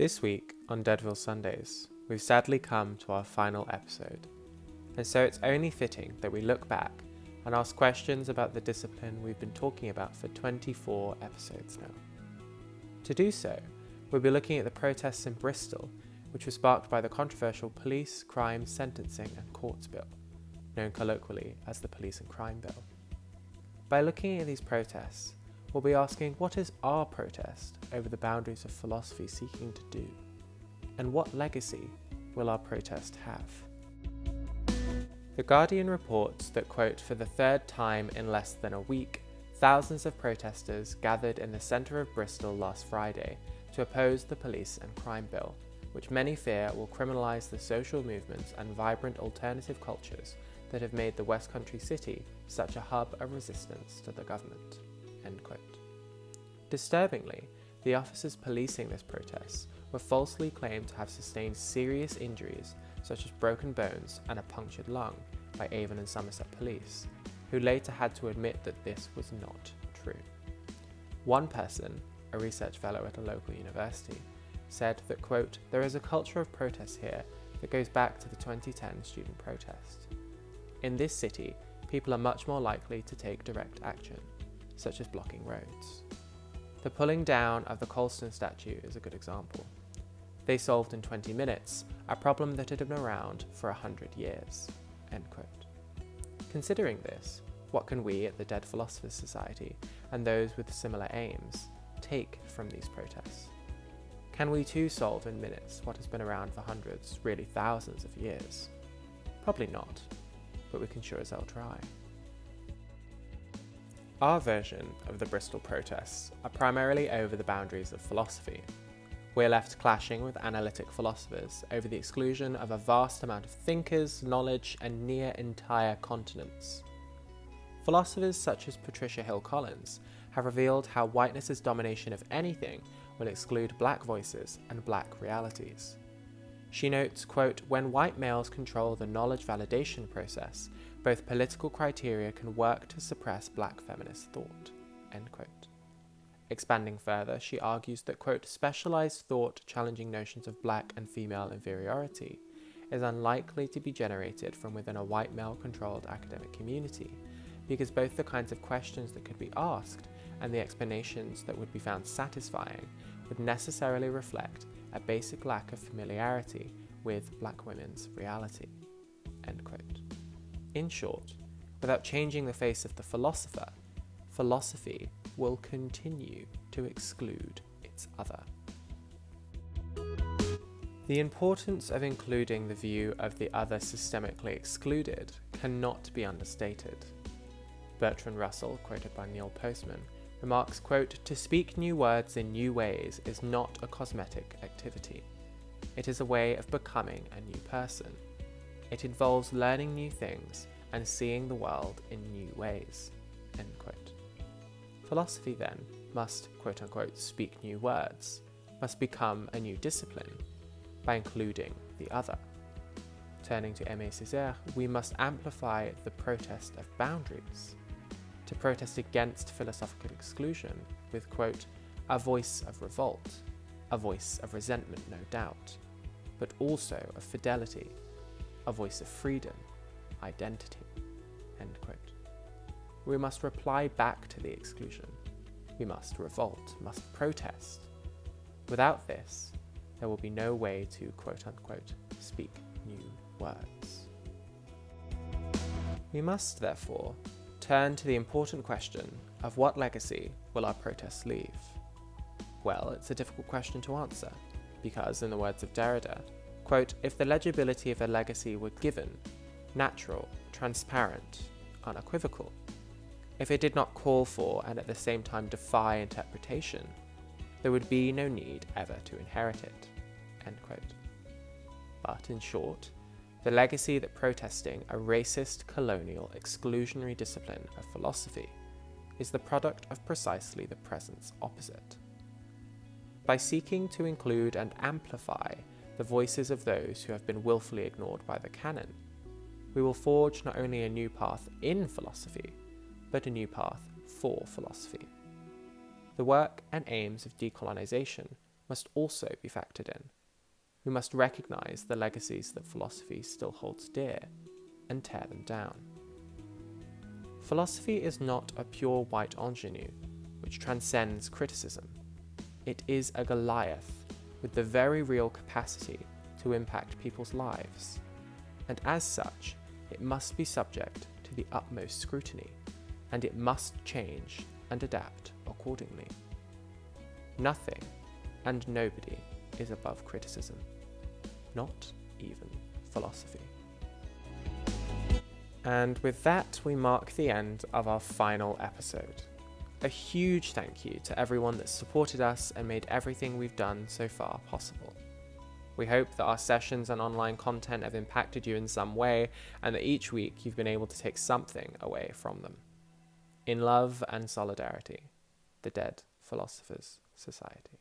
This week on Deadville Sundays, we've sadly come to our final episode, and so it's only fitting that we look back and ask questions about the discipline we've been talking about for 24 episodes now. To do so, we'll be looking at the protests in Bristol, which were sparked by the controversial Police, Crime, Sentencing and Courts Bill, known colloquially as the Police and Crime Bill. By looking at these protests, we'll be asking, what is our protest over the boundaries of philosophy seeking to do? And what legacy will our protest have? The Guardian reports that, quote, for the third time in less than a week, thousands of protesters gathered in the centre of Bristol last Friday to oppose the Police and Crime Bill, which many fear will criminalise the social movements and vibrant alternative cultures that have made the West Country city such a hub of resistance to the government. End quote. Disturbingly, the officers policing this protest were falsely claimed to have sustained serious injuries such as broken bones and a punctured lung by Avon and Somerset police, who later had to admit that this was not true. One person, a research fellow at a local university, said that, quote, there is a culture of protest here that goes back to the 2010 student protest. In this city, people are much more likely to take direct action, such as blocking roads. The pulling down of the Colston statue is a good example. They solved in 20 minutes a problem that had been around for 100 years. End quote. Considering this, what can we at the Dead Philosophers Society and those with similar aims take from these protests? Can we too solve in minutes what has been around for hundreds, really thousands of years? Probably not, but we can sure as hell try. Our version of the Bristol protests are primarily over the boundaries of philosophy. We're left clashing with analytic philosophers over the exclusion of a vast amount of thinkers, knowledge, and near entire continents. Philosophers such as Patricia Hill Collins have revealed how whiteness's domination of anything will exclude black voices and black realities. She notes, quote, when white males control the knowledge validation process, both political criteria can work to suppress black feminist thought, end quote. Expanding further, she argues that, quote, specialized thought challenging notions of black and female inferiority is unlikely to be generated from within a white male-controlled academic community, because both the kinds of questions that could be asked and the explanations that would be found satisfying would necessarily reflect a basic lack of familiarity with black women's reality, end quote. In short, without changing the face of the philosopher, philosophy will continue to exclude its other. The importance of including the view of the other systemically excluded cannot be understated. Bertrand Russell, quoted by Neil Postman, remarks, quote, to speak new words in new ways is not a cosmetic activity. It is a way of becoming a new person. It involves learning new things and seeing the world in new ways, end quote. Philosophy then must, quote unquote, speak new words, must become a new discipline by including the other. Turning to Aimé Césaire, we must amplify the protest of boundaries to protest against philosophical exclusion with, quote, a voice of revolt, a voice of resentment, no doubt, but also of fidelity, a voice of freedom, identity, end quote. We must reply back to the exclusion. We must revolt, must protest. Without this, there will be no way to, quote unquote, speak new words. We must, therefore, turn to the important question of what legacy will our protests leave? Well, it's a difficult question to answer, because, in the words of Derrida, quote, if the legibility of a legacy were given, natural, transparent, unequivocal, if it did not call for and at the same time defy interpretation, there would be no need ever to inherit it, end quote. But in short, the legacy that protesting a racist, colonial, exclusionary discipline of philosophy is the product of precisely the present's opposite. By seeking to include and amplify the voices of those who have been willfully ignored by the canon, we will forge not only a new path in philosophy, but a new path for philosophy. The work and aims of decolonization must also be factored in. We must recognise the legacies that philosophy still holds dear and tear them down. Philosophy is not a pure white ingenue which transcends criticism. It is a Goliath with the very real capacity to impact people's lives, and as such, it must be subject to the utmost scrutiny, and it must change and adapt accordingly. Nothing and nobody is above criticism, not even philosophy. And with that, we mark the end of our final episode. A huge thank you to everyone that supported us and made everything we've done so far possible. We hope that our sessions and online content have impacted you in some way, and that each week you've been able to take something away from them. In love and solidarity, the Dead Philosophers Society.